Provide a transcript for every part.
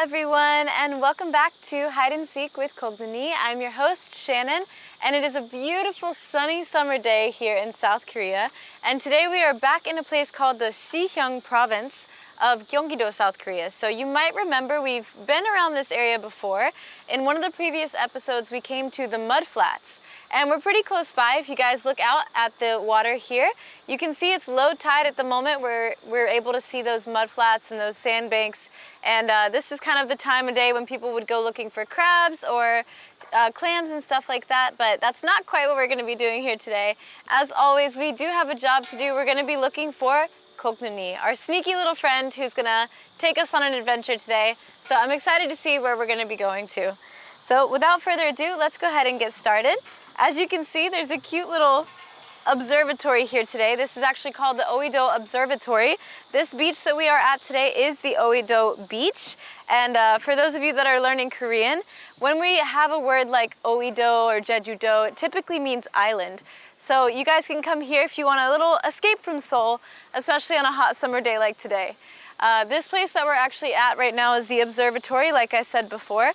everyone, and welcome back to Hide and Seek with Kocnuni. I'm your host, Shannon, and it is a beautiful sunny summer day here in South Korea. And today we are back in a place called the Siheung province of Gyeonggi-do, South Korea. So you might remember we've been around this area before. In one of the previous episodes, we came to the mud flats. And we're pretty close by. If you guys look out at the water here, you can see it's low tide at the moment where we're able to see those mud flats and those sandbanks. And this is kind of the time of day when people would go looking for crabs or clams and stuff like that, but that's not quite what we're gonna be doing here today. As always, we do have a job to do. We're gonna be looking for Kocnuni, our sneaky little friend who's gonna take us on an adventure today. So I'm excited to see where we're gonna be going to. So without further ado, let's go ahead and get started. As you can see, there's a cute little observatory here today. This is actually called the Oido Observatory. This beach that we are at today is the Oido Beach. And for those of you that are learning Korean, when we have a word like Oido or Jeju-do, it typically means island. So you guys can come here if you want a little escape from Seoul, especially on a hot summer day like today. This place that we're actually at right now is the observatory, like I said before.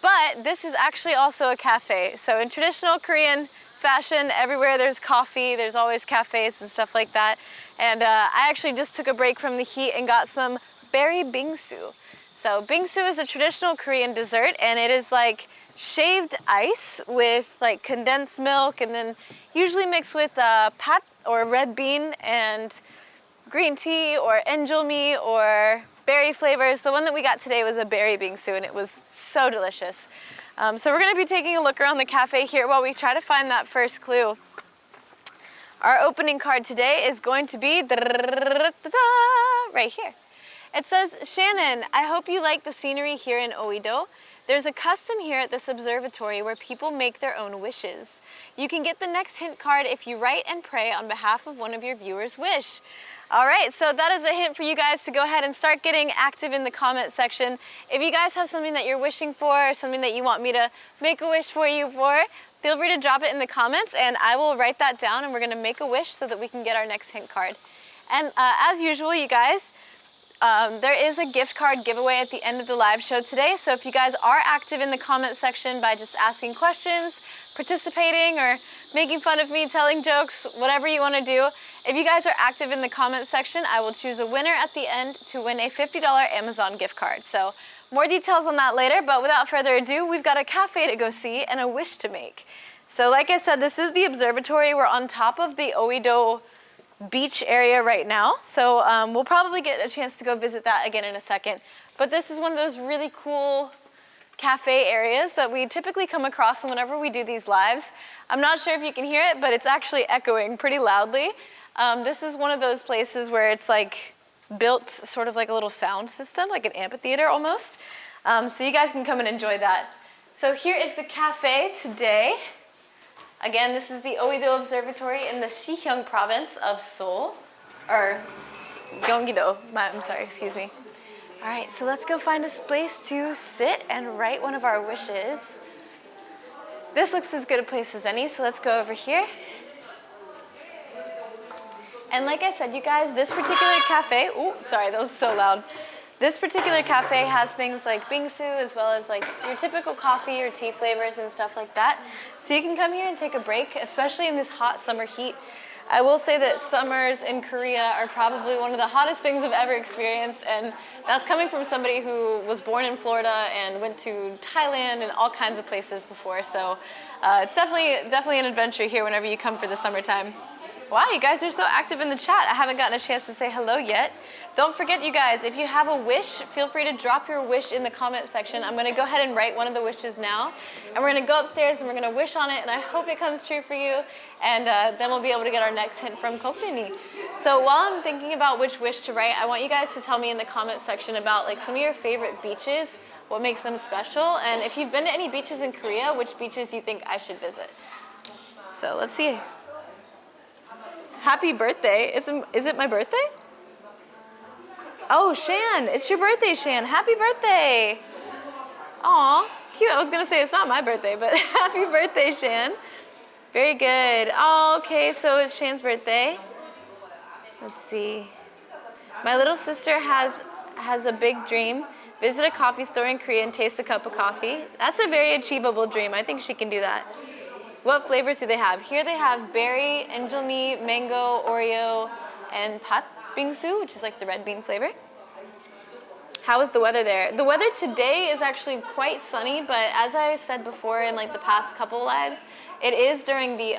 But this is actually also a cafe. So in traditional Korean fashion, everywhere there's coffee, there's always cafes and stuff like that. And I actually just took a break from the heat and got some berry bingsu. So bingsu is a traditional Korean dessert, and it is like shaved ice with like condensed milk, and then usually mixed with pat or red bean and green tea or enjolmi or berry flavors. The one that we got today was a berry bingsu, and it was so delicious. So we're gonna be taking a look around the cafe here while we try to find that first clue. Our opening card today is going to be right here. It says, Shannon, I hope you like the scenery here in Oido. There's a custom here at this observatory where people make their own wishes. You can get the next hint card if you write and pray on behalf of one of your viewers' wish. All right, so that is a hint for you guys to go ahead and start getting active in the comment section. If you guys have something that you're wishing for, or something that you want me to make a wish for you for, feel free to drop it in the comments and I will write that down, and we're gonna make a wish so that we can get our next hint card. And as usual, you guys, there is a gift card giveaway at the end of the live show today. So if you guys are active in the comment section by just asking questions, participating, or making fun of me, telling jokes, whatever you wanna do, if you guys are active in the comment section, I will choose a winner at the end to win a $50 Amazon gift card. So more details on that later, but without further ado, we've got a cafe to go see and a wish to make. So like I said, this is the observatory. We're on top of the Oido beach area right now. So we'll probably get a chance to go visit that again in a second. But this is one of those really cool cafe areas that we typically come across whenever we do these lives. I'm not sure if you can hear it, but it's actually echoing pretty loudly. This is one of those places where it's like built sort of like a little sound system, like an amphitheater almost. So you guys can come and enjoy that. So here is the cafe today. Again, this is the Oido Observatory in the Siheung province of Seoul, or Gyeonggi-do, I'm sorry, excuse me. All right, so let's go find a place to sit and write one of our wishes. This looks as good a place as any, so let's go over here. And like I said, you guys, this particular cafe, oh, sorry, that was so loud. This particular cafe has things like bingsu as well as like your typical coffee or tea flavors and stuff like that. So you can come here and take a break, especially in this hot summer heat. I will say that summers in Korea are probably one of the hottest things I've ever experienced, and that's coming from somebody who was born in Florida and went to Thailand and all kinds of places before. So it's definitely an adventure here whenever you come for the summertime. Wow, you guys are so active in the chat. I haven't gotten a chance to say hello yet. Don't forget, you guys, if you have a wish, feel free to drop your wish in the comment section. I'm gonna go ahead and write one of the wishes now, and we're gonna go upstairs and we're gonna wish on it, and I hope it comes true for you, and then we'll be able to get our next hint from Kocnuni. So while I'm thinking about which wish to write, I want you guys to tell me in the comment section about like some of your favorite beaches, what makes them special, and if you've been to any beaches in Korea, which beaches you think I should visit. So let's see. Happy birthday. Is it my birthday? Oh, Shan, it's your birthday, Shan. Happy birthday. Aw, cute. I was gonna say it's not my birthday, but happy birthday, Shan. Very good. Oh, okay, so it's Shan's birthday. Let's see. My little sister has a big dream Visit a coffee store in Korea and taste a cup of coffee. That's a very achievable dream. I think she can do that. What flavors do they have? Here they have berry, injilmi, mango, Oreo, and pat bingsu, which is like the red bean flavor. How is the weather there? The weather today is actually quite sunny, but as I said before in like the past couple lives, it is during the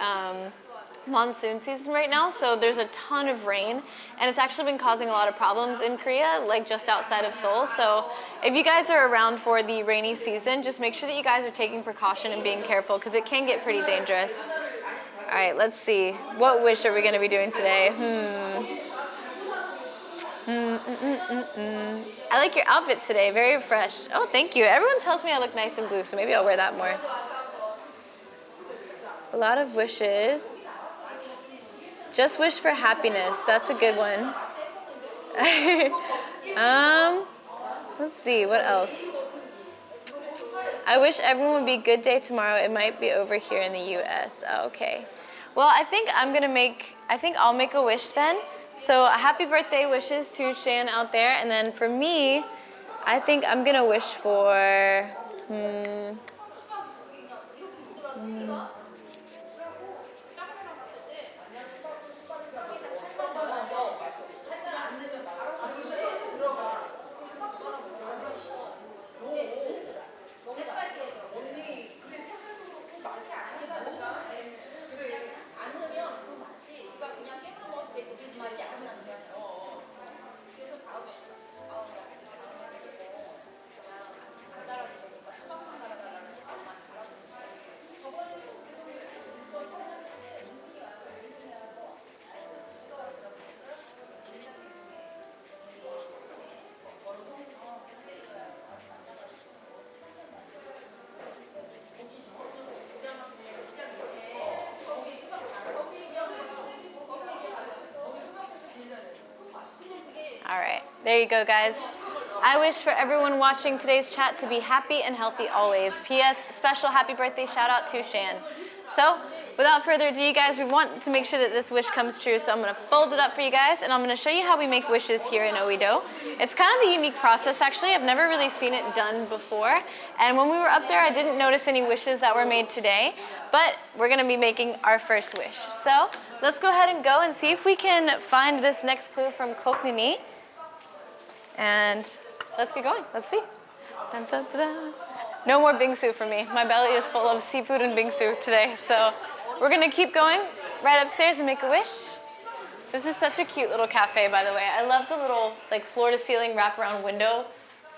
monsoon season right now, so there's a ton of rain, and it's actually been causing a lot of problems in Korea, like just outside of Seoul. So if you guys are around for the rainy season, just make sure that you guys are taking precaution and being careful, because it can get pretty dangerous. All right, let's see. What wish are we going to be doing today? I like your outfit today, very fresh. Oh, thank you. Everyone tells me I look nice in blue, so maybe I'll wear that more. A lot of wishes. Just wish for happiness. That's a good one. Let's see, what else? I wish everyone would be a good day tomorrow. It might be over here in the US. Oh, okay. Well, I think I'll make a wish then. So happy birthday wishes to Shan out there. And then for me, I think I'm gonna wish for, all right, there you go, guys. I wish for everyone watching today's chat to be happy and healthy always. P.S. Special happy birthday shout out to Shan. So, without further ado, you guys, we want to make sure that this wish comes true, so I'm gonna fold it up for you guys, and I'm gonna show you how we make wishes here in Oido. It's kind of a unique process, actually. I've never really seen it done before, and when we were up there, I didn't notice any wishes that were made today, but we're gonna be making our first wish. So, let's go ahead and go and see if we can find this next clue from Kocnuni. And let's get going. Let's see. Dun, dun, dun, dun. No more bingsu for me. My belly is full of seafood and bingsu today. So we're going to keep going right upstairs and make a wish. This is such a cute little cafe, by the way. I love the little like floor-to-ceiling wraparound window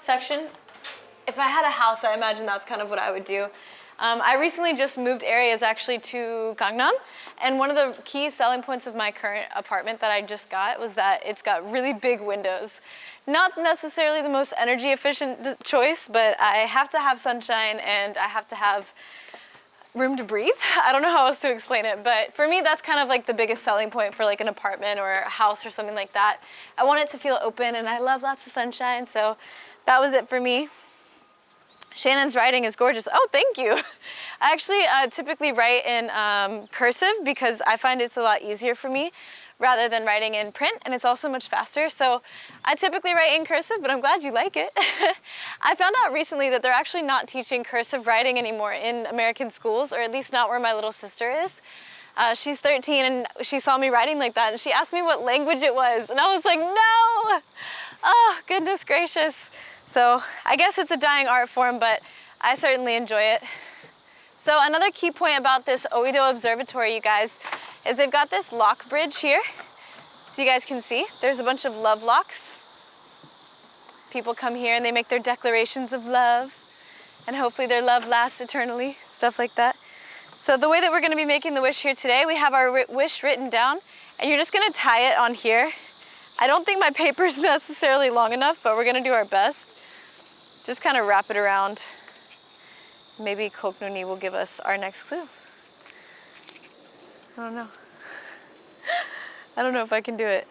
section. If I had a house, I imagine that's kind of what I would do. I recently just moved areas actually to Gangnam, and one of the key selling points of my current apartment that I just got was that it's got really big windows. Not necessarily the most energy efficient choice, but I have to have sunshine and I have to have room to breathe. I don't know how else to explain it, but for me that's kind of like the biggest selling point for like an apartment or a house or something like that. I want it to feel open and I love lots of sunshine, so that was it for me. Shannon's writing is gorgeous. Oh, thank you. I actually typically write in cursive because I find it's a lot easier for me rather than writing in print, and it's also much faster. So I typically write in cursive, but I'm glad you like it. I found out recently that they're actually not teaching cursive writing anymore in American schools, or at least not where my little sister is. She's 13 and she saw me writing like that and she asked me what language it was, and I was like, no! Oh, goodness gracious. So I guess it's a dying art form, but I certainly enjoy it. So another key point about this Oido Observatory, you guys, is they've got this lock bridge here. So you guys can see, there's a bunch of love locks. People come here and they make their declarations of love, and hopefully their love lasts eternally, stuff like that. So the way that we're gonna be making the wish here today, we have our wish written down, and you're just gonna tie it on here. I don't think my paper's necessarily long enough, but we're gonna do our best. Just kind of wrap it around. Maybe Kocnuni will give us our next clue. I don't know. I don't know if I can do it.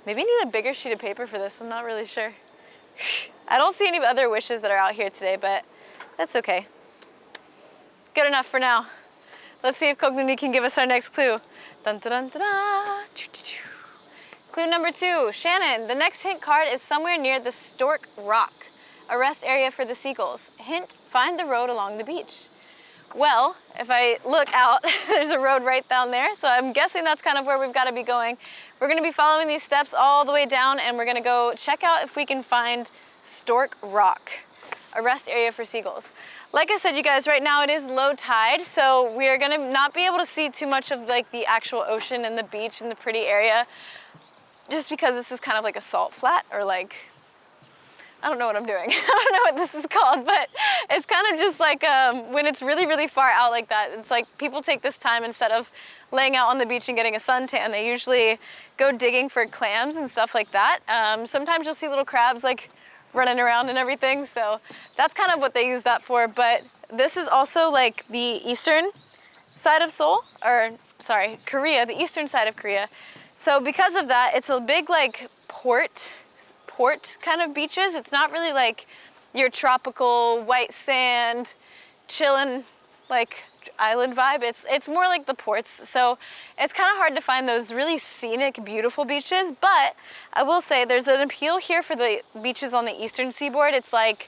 Maybe I need a bigger sheet of paper for this, I'm not really sure. I don't see any other wishes that are out here today, but that's okay. Good enough for now. Let's see if Kocnuni can give us our next clue. Dun, dun, dun, dun, dun. Clue number 2, Shannon, the next hint card is somewhere near the Stork Rock, a rest area for the seagulls. Hint, find the road along the beach. Well, if I look out, there's a road right down there, so I'm guessing that's kind of where we've got to be going. We're going to be following these steps all the way down, and we're going to go check out if we can find Stork Rock, a rest area for seagulls. Like I said, you guys, right now it is low tide, so we're going to not be able to see too much of like the actual ocean and the beach and the pretty area, just because this is kind of like a salt flat, or like, I don't know what I'm doing. I don't know what this is called, but it's kind of just like when it's really, really far out like that, it's like people take this time, instead of laying out on the beach and getting a suntan, they usually go digging for clams and stuff like that. Sometimes you'll see little crabs like running around and everything, so that's kind of what they use that for. But this is also like the eastern side of Seoul, or sorry, Korea, the eastern side of Korea. So because of that, it's a big like port kind of beaches. It's not really like your tropical white sand chillin' like island vibe. It's more like the ports, so it's kind of hard to find those really scenic, beautiful beaches. But I will say there's an appeal here for the beaches on the eastern seaboard. It's like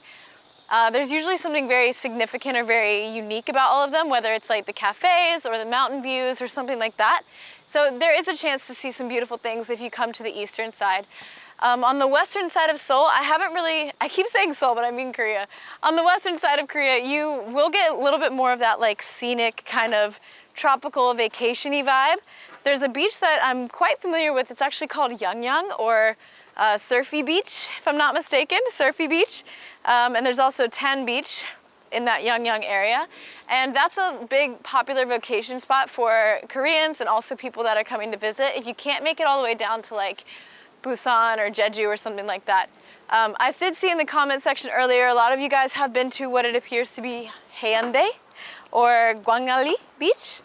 there's usually something very significant or very unique about all of them, whether it's like the cafes or the mountain views or something like that. So there is a chance to see some beautiful things if you come to the eastern side. On the western side of Seoul, I keep saying Seoul, but I mean Korea. On the western side of Korea, you will get a little bit more of that like scenic kind of tropical vacation-y vibe. There's a beach that I'm quite familiar with. It's actually called Yangyang, or Surfy Beach, if I'm not mistaken, Surfy Beach. And there's also Tan Beach in that Yangyang area. And that's a big popular vacation spot for Koreans and also people that are coming to visit. If you can't make it all the way down to like Busan or Jeju or something like that. I did see in the comment section earlier, a lot of you guys have been to what it appears to be Haeundae or Gwangali Beach.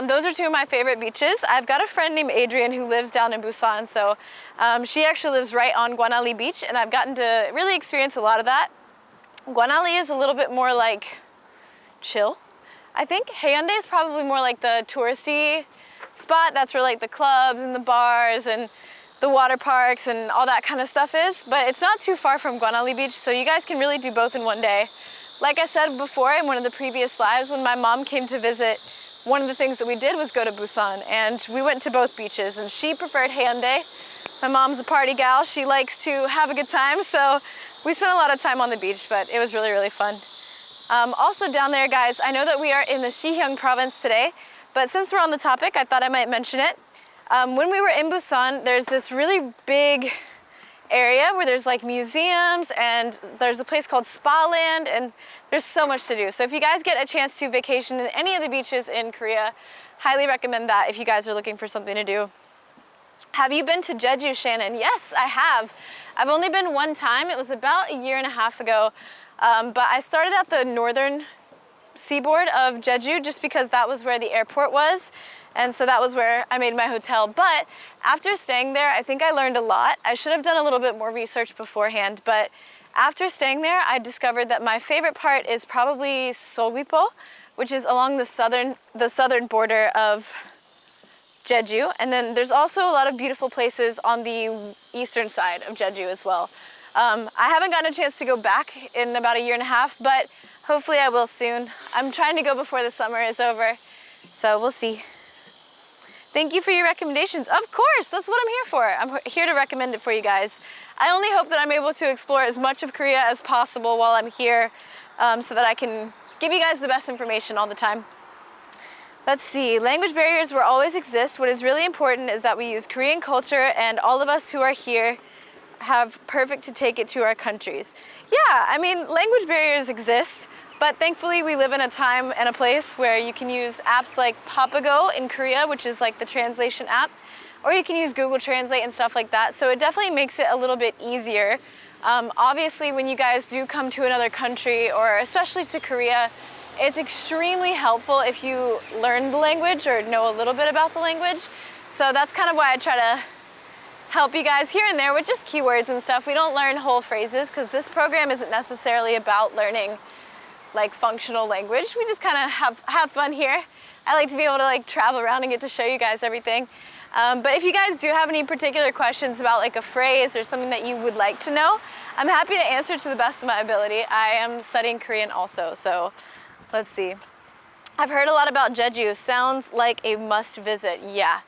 Those are two of my favorite beaches. I've got a friend named Adrian who lives down in Busan, so she actually lives right on Gwangali Beach, and I've gotten to really experience a lot of that. Gwangali is a little bit more like chill, I think. Haeundae is probably more like the touristy spot. That's where like the clubs and the bars and the water parks and all that kind of stuff is, but it's not too far from Gwangali Beach, so you guys can really do both in one day. Like I said before in one of the previous lives, when my mom came to visit, one of the things that we did was go to Busan, and we went to both beaches, and she preferred Haeundae. My mom's a party gal. She likes to have a good time, so we spent a lot of time on the beach, but it was really, really fun. Also down there, guys, I know that we are in the Siheung province today, but since we're on the topic, I thought I might mention it. When we were in Busan, there's this really big area where there's like museums, and there's a place called Spa Land, and there's so much to do. So if you guys get a chance to vacation in any of the beaches in Korea, highly recommend that if you guys are looking for something to do. Have you been to Jeju, Shannon? Yes, I have. I've only been one time. It was about a year and a half ago, but I started at the northern seaboard of Jeju just because that was where the airport was. And so that was where I made my hotel. But after staying there, I think I learned a lot. I should have done a little bit more research beforehand, but after staying there, I discovered that my favorite part is probably Seoul, which is along the southern border of Jeju. And then there's also a lot of beautiful places on the eastern side of Jeju as well. I haven't gotten a chance to go back in about a year and a half, but hopefully I will soon. I'm trying to go before the summer is over, so we'll see. Thank you for your recommendations. Of course, that's what I'm here for. I'm here to recommend it for you guys. I only hope that I'm able to explore as much of Korea as possible while I'm here, so that I can give you guys the best information all the time. Let's see, language barriers will always exist. What is really important is that we use Korean culture, and all of us who are here have perfect to take it to our countries. Yeah, I mean, language barriers exist. But thankfully, we live in a time and a place where you can use apps like Papago in Korea, which is like the translation app, or you can use Google Translate and stuff like that. So it definitely makes it a little bit easier. Obviously, when you guys do come to another country, or especially to Korea, it's extremely helpful if you learn the language or know a little bit about the language. So that's kind of why I try to help you guys here and there with just keywords and stuff. We don't learn whole phrases because this program isn't necessarily about learning like functional language. We just kind of have fun here. I like to be able to like travel around and get to show you guys everything. But if you guys do have any particular questions about like a phrase or something that you would like to know, I'm happy to answer to the best of my ability. I am studying Korean also, so let's see. I've heard a lot about Jeju. Sounds like a must visit. Yeah,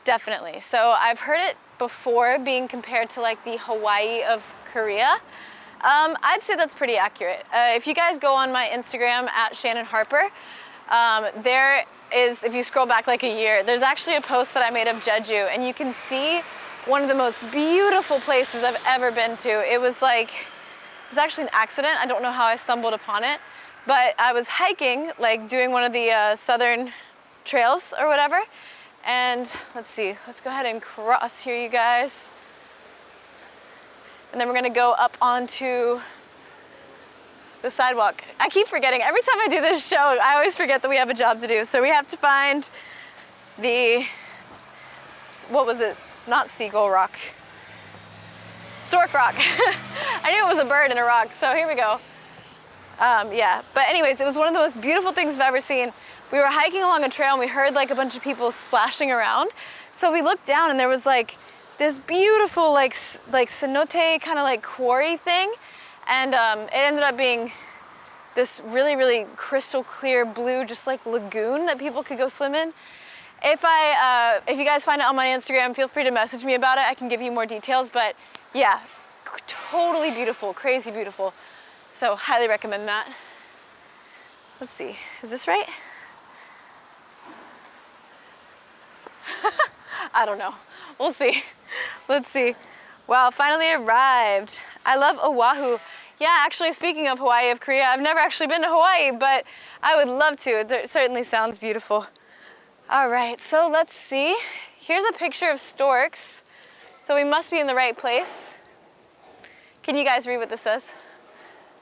definitely. So I've heard it before being compared to like the Hawaii of Korea. I'd say that's pretty accurate. If you guys go on my Instagram at Shannon Harper, there is, if you scroll back like a year, there's actually a post that I made of Jeju, and you can see one of the most beautiful places I've ever been to. It was actually an accident. I don't know how I stumbled upon it, but I was hiking, like doing one of the southern trails or whatever. And let's see, let's go ahead and cross here, you guys. And then we're gonna go up onto the sidewalk. I keep forgetting, every time I do this show, I always forget that we have a job to do. So we have to find the, what was it? It's not Seagull Rock. Stork Rock. I knew it was a bird and a rock, so here we go. Yeah, but anyways, it was one of the most beautiful things I've ever seen. We were hiking along a trail and we heard like a bunch of people splashing around. So we looked down and there was like this beautiful like cenote kind of like quarry thing. And it ended up being this really, really crystal clear blue, just like lagoon that people could go swim in. If you guys find it on my Instagram, feel free to message me about it. I can give you more details, but yeah, totally beautiful, crazy beautiful. So highly recommend that. Let's see, is this right? I don't know, we'll see. Let's see. Wow, finally arrived. I love Oahu. Yeah, actually speaking of Hawaii of Korea, I've never actually been to Hawaii, but I would love to. It certainly sounds beautiful. All right, so let's see. Here's a picture of storks. So we must be in the right place. Can you guys read what this says?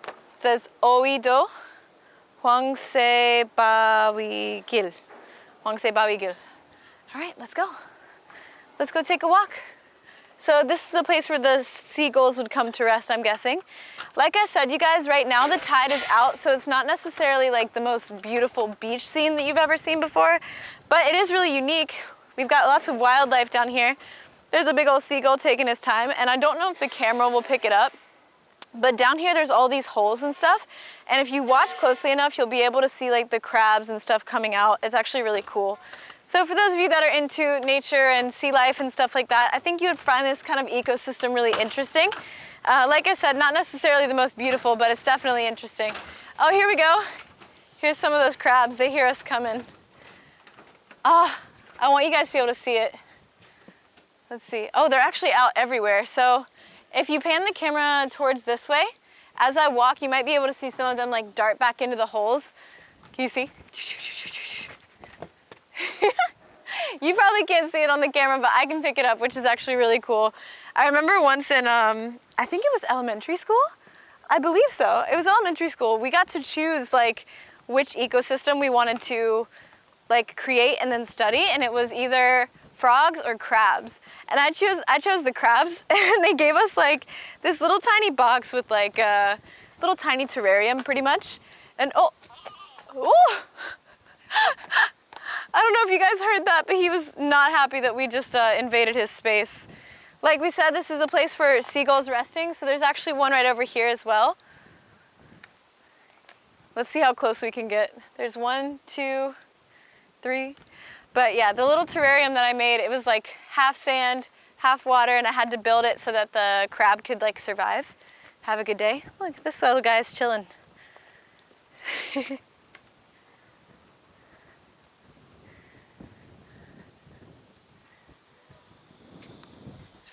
It says Oido, Hwangsae Gil. Hwangsae Gil. All right, let's go. Let's go take a walk. So this is the place where the seagulls would come to rest, I'm guessing. Like I said, you guys, right now the tide is out, so it's not necessarily like the most beautiful beach scene that you've ever seen before, but it is really unique. We've got lots of wildlife down here. There's a big old seagull taking his time, and I don't know if the camera will pick it up, but down here there's all these holes and stuff, and if you watch closely enough, you'll be able to see like the crabs and stuff coming out. It's actually really cool. So for those of you that are into nature and sea life and stuff like that, I think you would find this kind of ecosystem really interesting. Like I said, not necessarily the most beautiful, but it's definitely interesting. Oh, here we go. Here's some of those crabs. They hear us coming. Ah, I want you guys to be able to see it. Let's see. Oh, they're actually out everywhere. So if you pan the camera towards this way, as I walk, you might be able to see some of them like dart back into the holes. Can you see? You probably can't see it on the camera, but I can pick it up, which is actually really cool. I remember once in, I think it was elementary school? I believe so. It was elementary school. We got to choose like which ecosystem we wanted to like create and then study, and it was either frogs or crabs. And I chose the crabs, and they gave us like this little tiny box with like a little tiny terrarium pretty much. And oh, I don't know if you guys heard that, but he was not happy that we just invaded his space. Like we said, this is a place for seagulls resting, so there's actually one right over here as well. Let's see how close we can get. There's 1, 2, 3. But yeah, the little terrarium that I made, it was like half sand, half water, and I had to build it so that the crab could like survive. Have a good day. Look, this little guy's chilling.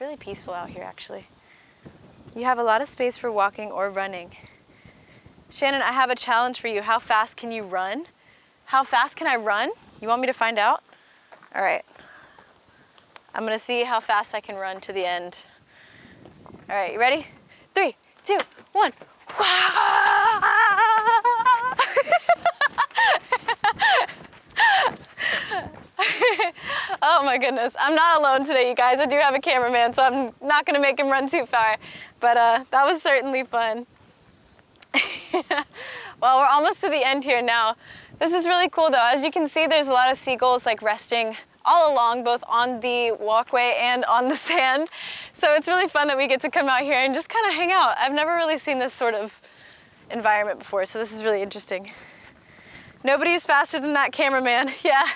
Really peaceful out here, actually. You have a lot of space for walking or running. Shannon, I have a challenge for you. How fast can you run? How fast can I run? You want me to find out? All right. I'm gonna see how fast I can run to the end. All right, you ready? 3, 2, 1. Oh my goodness, I'm not alone today, you guys. I do have a cameraman, so I'm not gonna make him run too far, but that was certainly fun. Well, we're almost to the end here now. This is really cool though. As you can see, there's a lot of seagulls like resting all along, both on the walkway and on the sand. So it's really fun that we get to come out here and just kind of hang out. I've never really seen this sort of environment before, so this is really interesting. Nobody is faster than that cameraman. Yeah,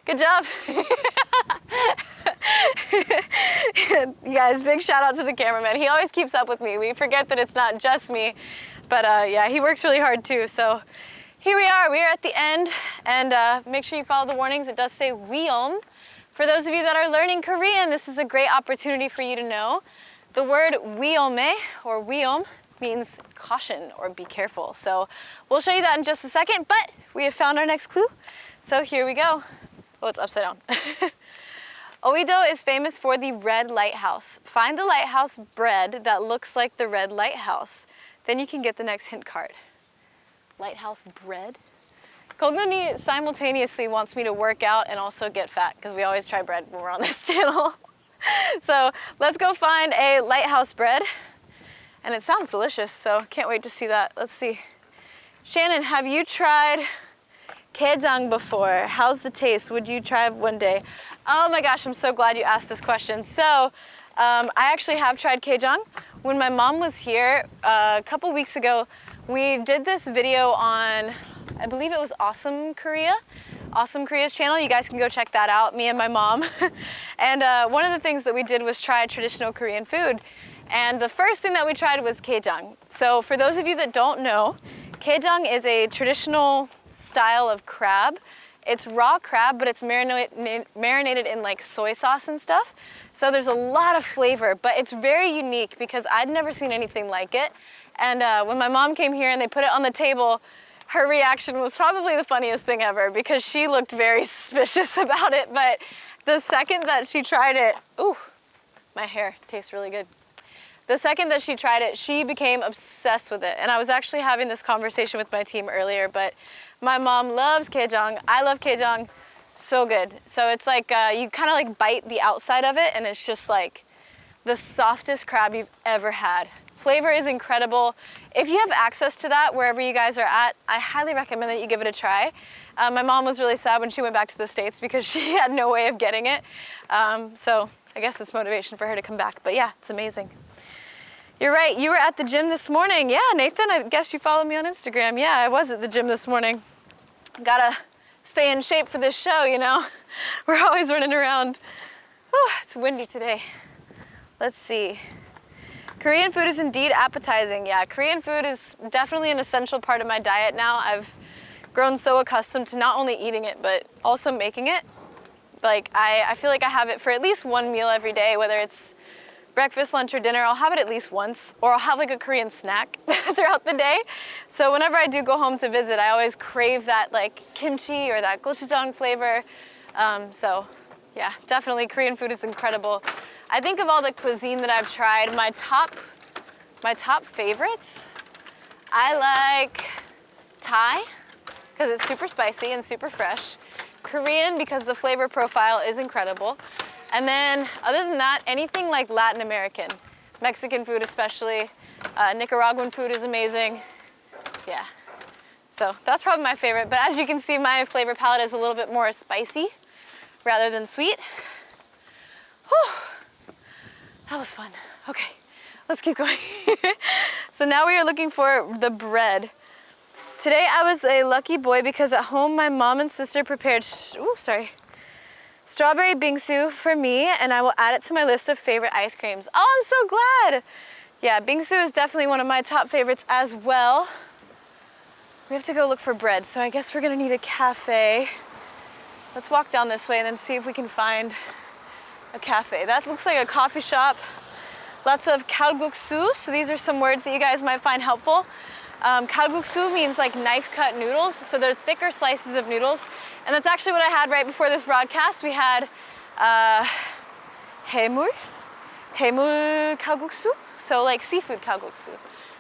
good job. You guys, big shout out to the cameraman. He always keeps up with me. We forget that it's not just me, but yeah, he works really hard too. So here we are at the end, and make sure you follow the warnings. It does say Weom. For those of you that are learning Korean, this is a great opportunity for you to know. The word Weome or Weom means caution or be careful. So we'll show you that in just a second, but we have found our next clue. So here we go. Oh, it's upside down. Oido is famous for the red lighthouse. Find the lighthouse bread that looks like the red lighthouse. Then you can get the next hint card. Lighthouse bread? Kocnuni simultaneously wants me to work out and also get fat, because we always try bread when we're on this channel. So let's go find a lighthouse bread. And it sounds delicious, so can't wait to see that. Let's see. Shannon, have you tried kkaejang before? How's the taste? Would you try it one day? Oh my gosh, I'm so glad you asked this question. So I actually have tried kkaejang. When my mom was here a couple weeks ago, we did this video on, I believe it was Awesome Korea. Awesome Korea's channel. You guys can go check that out, me and my mom. And one of the things that we did was try traditional Korean food. And the first thing that we tried was kkaejang. So for those of you that don't know, kkaejang is a traditional style of crab. It's raw crab, but it's marinated in like soy sauce and stuff. So there's a lot of flavor, but it's very unique because I'd never seen anything like it. And when my mom came here and they put it on the table, her reaction was probably the funniest thing ever because she looked very suspicious about it. But the second that she tried it, ooh, my hair tastes really good. The second that she tried it, she became obsessed with it. And I was actually having this conversation with my team earlier, but my mom loves kkaejang. I love kkaejang. So good. So it's like you kind of like bite the outside of it and it's just like the softest crab you've ever had. Flavor is incredible. If you have access to that wherever you guys are at, I highly recommend that you give it a try. My mom was really sad when she went back to the States because she had no way of getting it. So I guess it's motivation for her to come back. But yeah, it's amazing. You're right, you were at the gym this morning. Yeah, Nathan, I guess you follow me on Instagram. Yeah, I was at the gym this morning. Gotta stay in shape for this show, you know? We're always running around. Whew, it's windy today. Let's see. Korean food is indeed appetizing. Yeah, Korean food is definitely an essential part of my diet now. I've grown so accustomed to not only eating it, but also making it. Like, I feel like I have it for at least one meal every day, whether it's breakfast, lunch, or dinner. I'll have it at least once, or I'll have like a Korean snack throughout the day. So whenever I do go home to visit, I always crave that like kimchi or that gochujang flavor. So yeah, definitely Korean food is incredible. I think of all the cuisine that I've tried, my top favorites, I like Thai, because it's super spicy and super fresh. Korean, because the flavor profile is incredible. And then, other than that, anything like Latin American. Mexican food especially. Nicaraguan food is amazing. Yeah. So that's probably my favorite. But as you can see, my flavor palette is a little bit more spicy rather than sweet. Whew. That was fun. Okay, let's keep going. So now we are looking for the bread. Today I was a lucky boy because at home my mom and sister prepared, strawberry bingsu for me, and I will add it to my list of favorite ice creams. Oh, I'm so glad. Yeah, bingsu is definitely one of my top favorites as well. We have to go look for bread, so I guess we're gonna need a cafe. Let's walk down this way and then see if we can find a cafe. That looks like a coffee shop. Lots of kalguksu, so these are some words that you guys might find helpful. Kalguksu means like knife cut noodles, so they're thicker slices of noodles. And that's actually what I had right before this broadcast. We had haemul kalguksu, so like seafood kalguksu.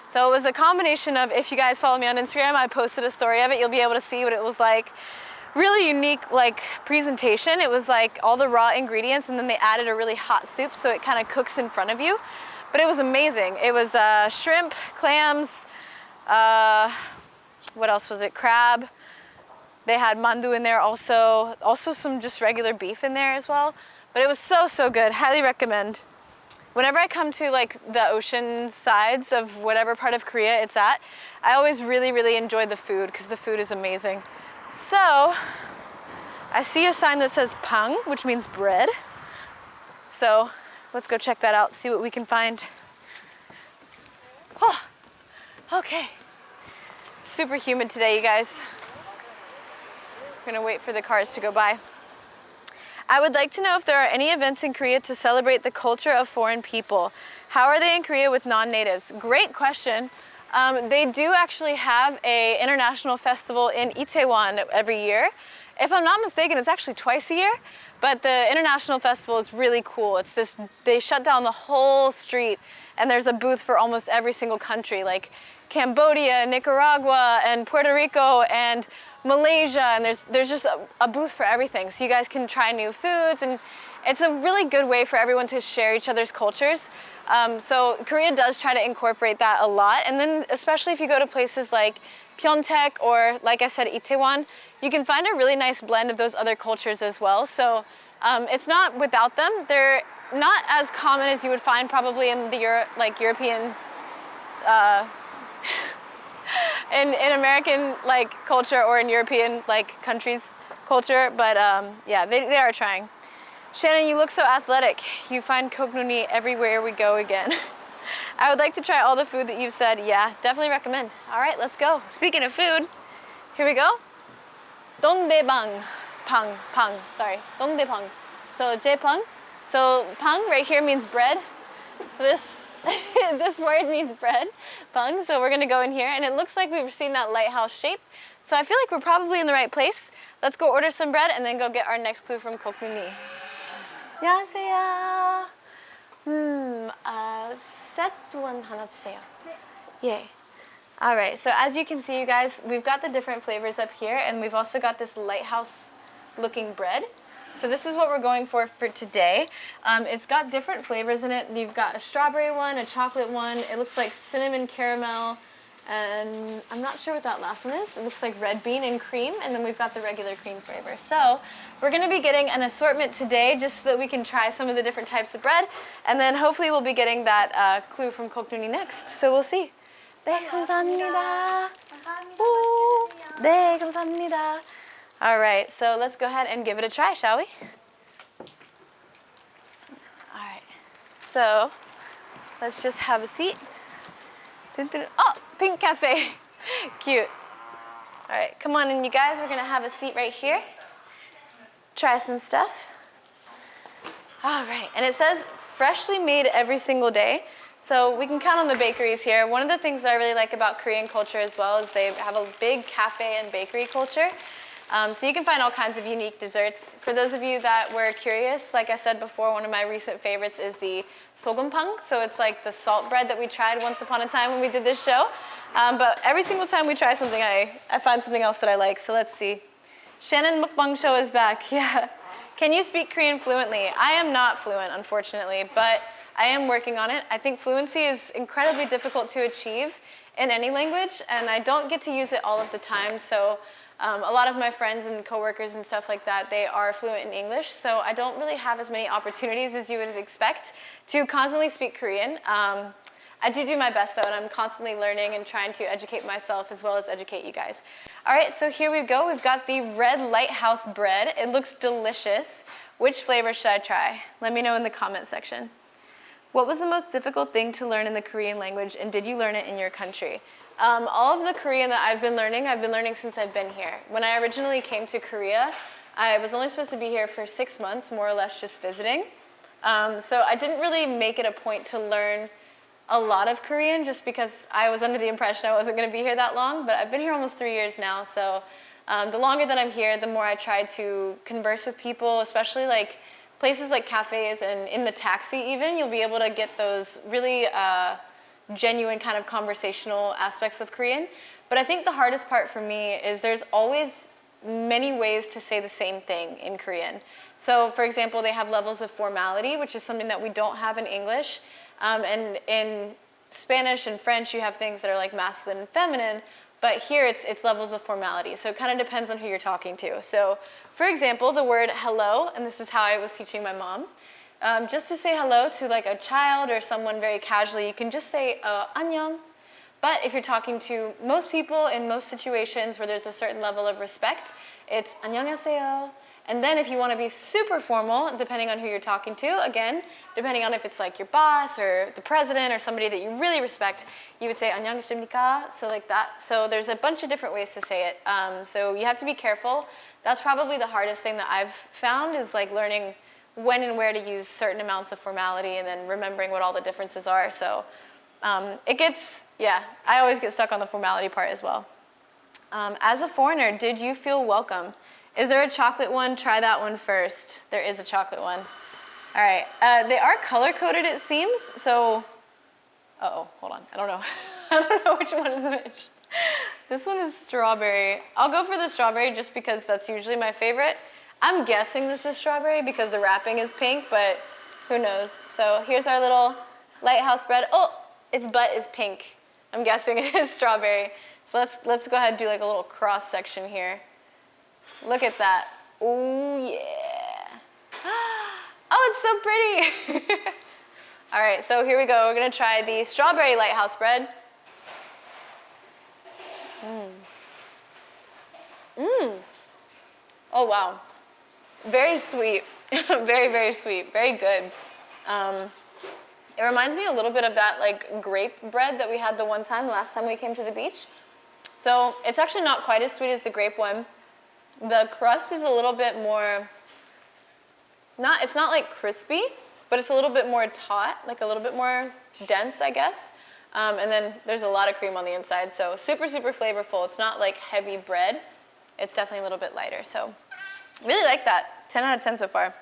So it was a combination of, if you guys follow me on Instagram, I posted a story of it. You'll be able to see what it was like. Really unique like presentation. It was like all the raw ingredients and then they added a really hot soup so it kind of cooks in front of you. But it was amazing. It was shrimp, clams, what else was it? Crab. They had mandu in there also some just regular beef in there as well. But it was so, so good. Highly recommend. Whenever I come to like the ocean sides of whatever part of Korea it's at, I always really, really enjoy the food because the food is amazing. So I see a sign that says pang, which means bread. So let's go check that out, see what we can find. Oh, okay. It's super humid today, you guys. We're gonna wait for the cars to go by. I would like to know if there are any events in Korea to celebrate the culture of foreign people. How are they in Korea with non-natives? Great question. They do actually have an international festival in Itaewon every year. If I'm not mistaken, it's actually twice a year, but the international festival is really cool. It's this, they shut down the whole street and there's a booth for almost every single country, like Cambodia, Nicaragua, and Puerto Rico, and Malaysia, and there's just a booth for everything. So you guys can try new foods, and it's a really good way for everyone to share each other's cultures. So Korea does try to incorporate that a lot, and then especially if you go to places like Pyeongtaek or, like I said, Itaewon, you can find a really nice blend of those other cultures as well. So it's not without them. They're not as common as you would find probably in the European in American like culture or in European like countries culture, but yeah, they are trying. Shannon, you look so athletic. You find Kocnuni everywhere we go again. I would like to try all the food that you've said. Yeah, definitely recommend. All right, let's go. Speaking of food, here we go. Dongdaebang, pang, sorry, dongdaebang. So jaepang. So pang right here means bread. So this this word means bread, pang. So we're gonna go in here, and it looks like we've seen that lighthouse shape. So I feel like we're probably in the right place. Let's go order some bread and then go get our next clue from Kocnuni. 안녕하세요. Set one 하나 주세요. Yeah. All right, so as you can see, you guys, we've got the different flavors up here, and we've also got this lighthouse looking bread. So this is what we're going for today. It's got different flavors in it. You've got a strawberry one, a chocolate one. It looks like cinnamon caramel, and I'm not sure what that last one is. It looks like red bean and cream, and then we've got the regular cream flavor. So we're gonna be getting an assortment today just so that we can try some of the different types of bread, and then hopefully we'll be getting that clue from Kocnuni next. So we'll see. 네, 감사합니다. 오, 네, 감사합니다. All right, so let's go ahead and give it a try, shall we? All right, so let's just have a seat. Oh, pink cafe. Cute. All right, come on in, you guys. We're gonna have a seat right here. Try some stuff. All right, and it says freshly made every single day. So we can count on the bakeries here. One of the things that I really like about Korean culture as well is they have a big cafe and bakery culture. So you can find all kinds of unique desserts. For those of you that were curious, like I said before, one of my recent favorites is the sogumpang. So it's like the salt bread that we tried once upon a time when we did this show. But every single time we try something, I find something else that I like. So let's see. Shannon Mukbang Show is back. Yeah. Can you speak Korean fluently? I am not fluent, unfortunately, but I am working on it. I think fluency is incredibly difficult to achieve in any language, and I don't get to use it all of the time. So a lot of my friends and coworkers and stuff like that, they are fluent in English, so I don't really have as many opportunities as you would expect to constantly speak Korean. I do my best though, and I'm constantly learning and trying to educate myself as well as educate you guys. All right, so here we go. We've got the red lighthouse bread. It looks delicious. Which flavor should I try? Let me know in the comment section. What was the most difficult thing to learn in the Korean language, and did you learn it in your country? All of the Korean that I've been learning since I've been here. When I originally came to Korea, I was only supposed to be here for 6 months, more or less just visiting. So I didn't really make it a point to learn a lot of Korean just because I was under the impression I wasn't going to be here that long, but I've been here almost 3 years now, so the longer that I'm here, the more I try to converse with people, especially like places like cafes and in the taxi even, you'll be able to get those really genuine kind of conversational aspects of Korean. But I think the hardest part for me is there's always many ways to say the same thing in Korean. So for example, they have levels of formality, which is something that we don't have in English. And in Spanish and French, you have things that are like masculine and feminine, But here it's levels of formality. So it kind of depends on who you're talking to. So for example, the word hello, and this is how I was teaching my mom. Just to say hello to like a child or someone very casually, you can just say 안녕. But if you're talking to most people in most situations where there's a certain level of respect, it's 안녕하세요. And then if you want to be super formal, depending on who you're talking to, again, depending on if it's like your boss or the president or somebody that you really respect, you would say 안녕하십니까, so like that. So there's a bunch of different ways to say it. So you have to be careful. That's probably the hardest thing that I've found is like learning when and where to use certain amounts of formality and then remembering what all the differences are. So it gets, yeah, I always get stuck on the formality part as well. As a foreigner, did you feel welcome? Is there a chocolate one? Try that one first. There is a chocolate one. All right, they are color-coded, it seems, so, uh-oh, hold on, I don't know. I don't know which one is which. This one is strawberry. I'll go for the strawberry just because that's usually my favorite. I'm guessing this is strawberry because the wrapping is pink, but who knows? So here's our little Lighthouse bread. Oh, its butt is pink. I'm guessing it is strawberry. So let's go ahead and do like a little cross section here. Look at that. Oh, yeah. Oh, it's so pretty. All right, so here we go. We're going to try the strawberry Lighthouse bread. Oh, wow. Very sweet. Very, very sweet. Very good. It reminds me a little bit of that like grape bread that we had the one time, last time we came to the beach. So it's actually not quite as sweet as the grape one. The crust is a little bit more, it's not like crispy, but it's a little bit more taut, like a little bit more dense, I guess. And then there's a lot of cream on the inside, so super, super flavorful. It's not like heavy bread. It's definitely a little bit lighter, so really like that. 10 out of 10 so far.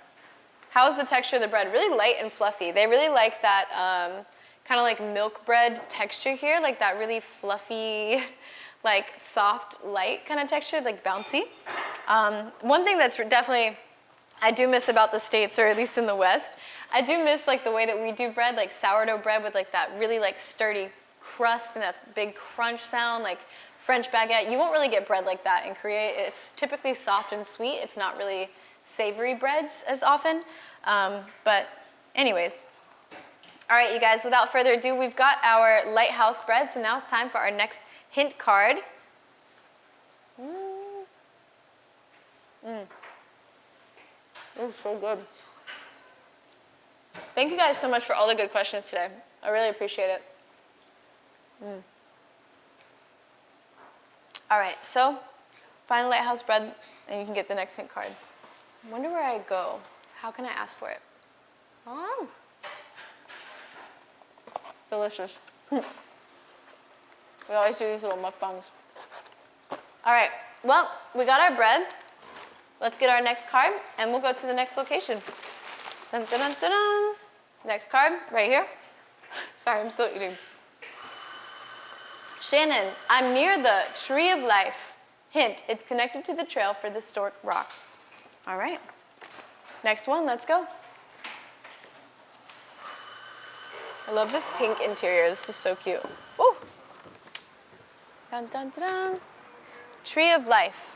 How's the texture of the bread? Really light and fluffy. They really like that kind of like milk bread texture here, like that really fluffy, like soft, light kind of texture, like bouncy. One thing that's definitely I do miss about the States, or at least in the West, I do miss like the way that we do bread, like sourdough bread with like that really like sturdy crust and that big crunch sound, like French baguette. You won't really get bread like that in Korea. It's typically soft and sweet. It's not really savory breads as often. But anyways. All right, you guys, without further ado, we've got our Lighthouse bread. So now it's time for our next hint card. This is so good. Thank you guys so much for all the good questions today. I really appreciate it. All right, so find Lighthouse bread and you can get the next hint card. I wonder where I go. How can I ask for it? Delicious. We always do these little mukbangs. All right, well, we got our bread. Let's get our next card, and we'll go to the next location. Dun, dun, dun, dun, dun. Next card, right here. Sorry, I'm still eating. Shannon, I'm near the Tree of Life. Hint, it's connected to the trail for the Stork Rock. All right, next one, let's go. I love this pink interior. This is so cute. Woo! Dun, dun, dun, dun. Tree of Life.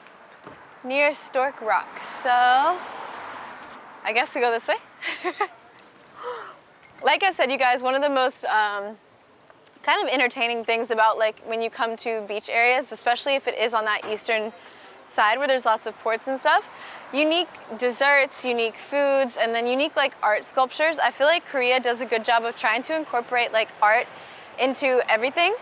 Near Stork Rock. So, I guess we go this way. Like I said, you guys, one of the most kind of entertaining things about like when you come to beach areas, especially if it is on that eastern side where there's lots of ports and stuff, unique desserts, unique foods, and then unique like art sculptures. I feel like Korea does a good job of trying to incorporate like art into everything.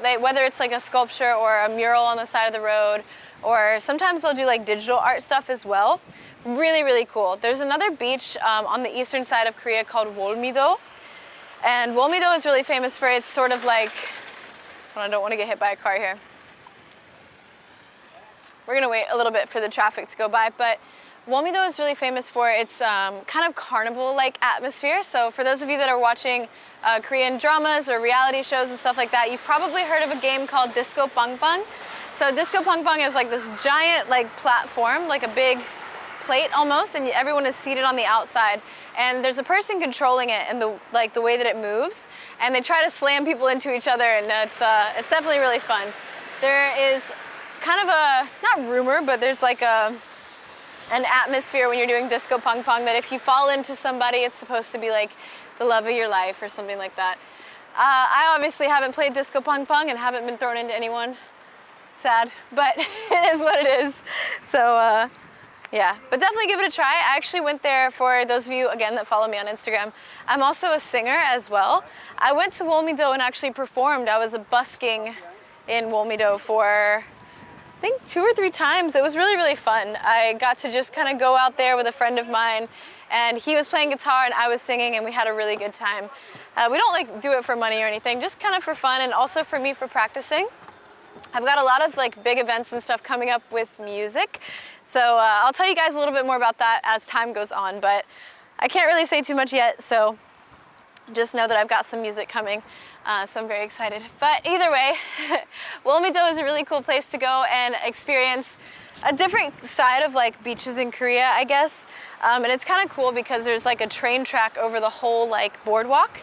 Whether it's like a sculpture or a mural on the side of the road, or sometimes they'll do like digital art stuff as well. Really, really cool. There's another beach on the eastern side of Korea called Wolmido. And Wolmido is really famous for its sort of like, well, I don't want to get hit by a car here. We're gonna wait a little bit for the traffic to go by, but Wolmido is really famous for its kind of carnival-like atmosphere. So for those of you that are watching Korean dramas or reality shows and stuff like that, you've probably heard of a game called Disco Bang Bang. So Disco Bang Bang is like this giant like platform, like a big plate almost, and everyone is seated on the outside. And there's a person controlling it and the way that it moves, and they try to slam people into each other, and it's definitely really fun. there is kind of a, not rumor, but there's like an atmosphere when you're doing disco pong pong that if you fall into somebody, it's supposed to be like the love of your life or something like that. I obviously haven't played disco pong pong and haven't been thrown into anyone. Sad, but it is what it is. So yeah, but definitely give it a try. I actually went there, for those of you, again, that follow me on Instagram. I'm also a singer as well. I went to Wolmido and actually performed. I was busking in Wolmido for, I think, 2 or 3 times. It was really, really fun. I got to just kind of go out there with a friend of mine, and he was playing guitar and I was singing, and we had a really good time. We don't like do it for money or anything, just kind of for fun, and also for me for practicing. I've got a lot of like big events and stuff coming up with music. So I'll tell you guys a little bit more about that as time goes on, but I can't really say too much yet, so just know that I've got some music coming, so I'm very excited. But either way, Wolmido is a really cool place to go and experience a different side of like beaches in Korea, I guess. And it's kind of cool because there's like a train track over the whole like boardwalk.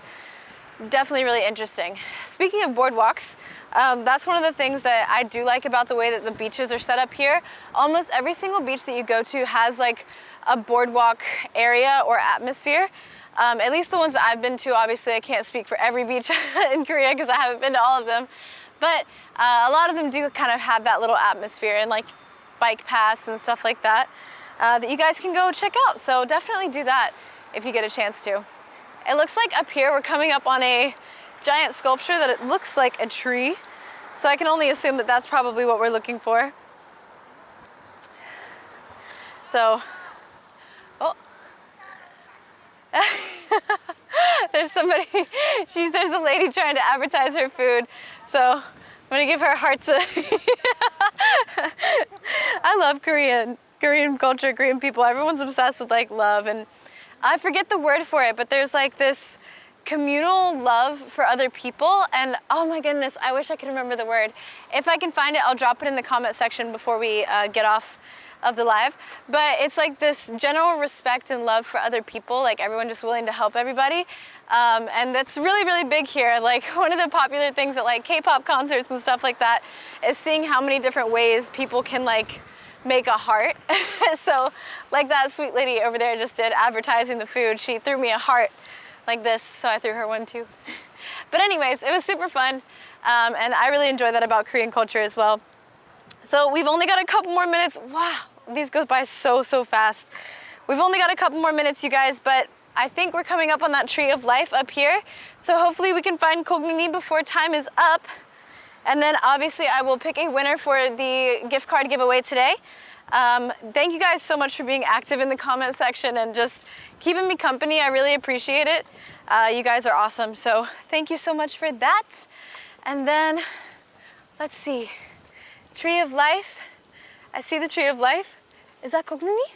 Definitely really interesting. Speaking of boardwalks, that's one of the things that I do like about the way that the beaches are set up here. Almost every single beach that you go to has like a boardwalk area or atmosphere. At least the ones that I've been to. Obviously I can't speak for every beach in Korea because I haven't been to all of them. But a lot of them do kind of have that little atmosphere and like bike paths and stuff like that that you guys can go check out. So definitely do that if you get a chance to. It looks like up here we're coming up on a giant sculpture that it looks like a tree. So I can only assume that that's probably what we're looking for. So, oh. There's somebody, there's a lady trying to advertise her food. So I'm gonna give her hearts. I love Korean culture, Korean people. Everyone's obsessed with like love, and I forget the word for it, but there's like this communal love for other people, and oh my goodness, I wish I could remember the word. If I can find it, I'll drop it in the comment section before we get off of the live. But it's like this general respect and love for other people, like everyone just willing to help everybody. And that's really, really big here. Like one of the popular things at like K-pop concerts and stuff like that is seeing how many different ways people can like make a heart. So like that sweet lady over there just did advertising the food. She threw me a heart like this, so I threw her one too. But anyways, it was super fun, and I really enjoy that about Korean culture as well. So we've only got a couple more minutes. Wow, these go by so fast. We've only got a couple more minutes, you guys, but I think we're coming up on that tree of life up here. So hopefully we can find Kocnuni before time is up. And then obviously I will pick a winner for the gift card giveaway today. Thank you guys so much for being active in the comment section and just keeping me company. I really appreciate it. You guys are awesome. So thank you so much for that. And then let's see. Tree of life. I see the tree of life. Is that Kocnuni?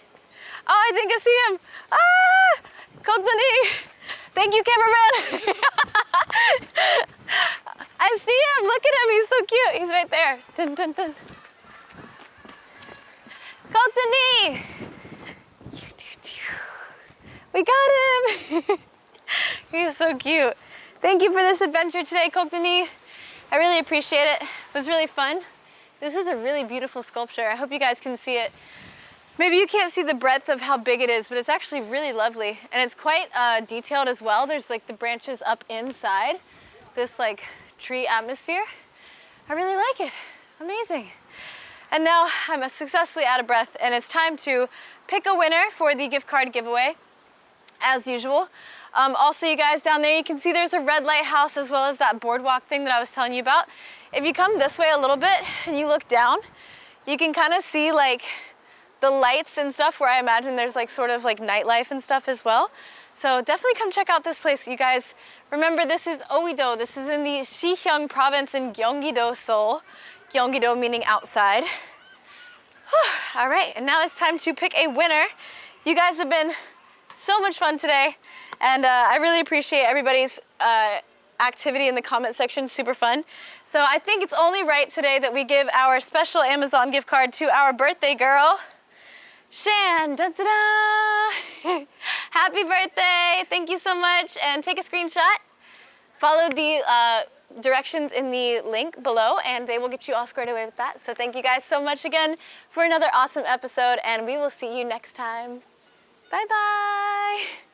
Oh, I think I see him. Ah, Kocnuni. Thank you, cameraman. I see him. Look at him. He's so cute. He's right there. Dun, dun, dun. Kocnuni. We got him. He's so cute. Thank you for this adventure today, Kocnuni. I really appreciate it. It was really fun. This is a really beautiful sculpture. I hope you guys can see it. Maybe you can't see the breadth of how big it is, but it's actually really lovely. And it's quite detailed as well. There's like the branches up inside this like tree atmosphere. I really like it. Amazing. And now I'm successfully out of breath, and it's time to pick a winner for the gift card giveaway, as usual. Also, you guys down there, you can see there's a red lighthouse as well as that boardwalk thing that I was telling you about. If you come this way a little bit and you look down, you can kind of see like the lights and stuff where I imagine there's like sort of like nightlife and stuff as well. So definitely come check out this place, you guys. Remember, this is Oido. This is in the Siheung province in Gyeonggi-do, Seoul. Gyeonggi-do meaning outside. Whew. All right, and now it's time to pick a winner. You guys have been so much fun today, and I really appreciate everybody's activity in the comment section. Super fun. So I think it's only right today that we give our special Amazon gift card to our birthday girl, Shan. Dun, dun, dun. Happy birthday. Thank you so much. And take a screenshot. Follow the directions in the link below, and they will get you all squared away with that. So thank you guys so much again for another awesome episode, and we will see you next time. Bye-bye.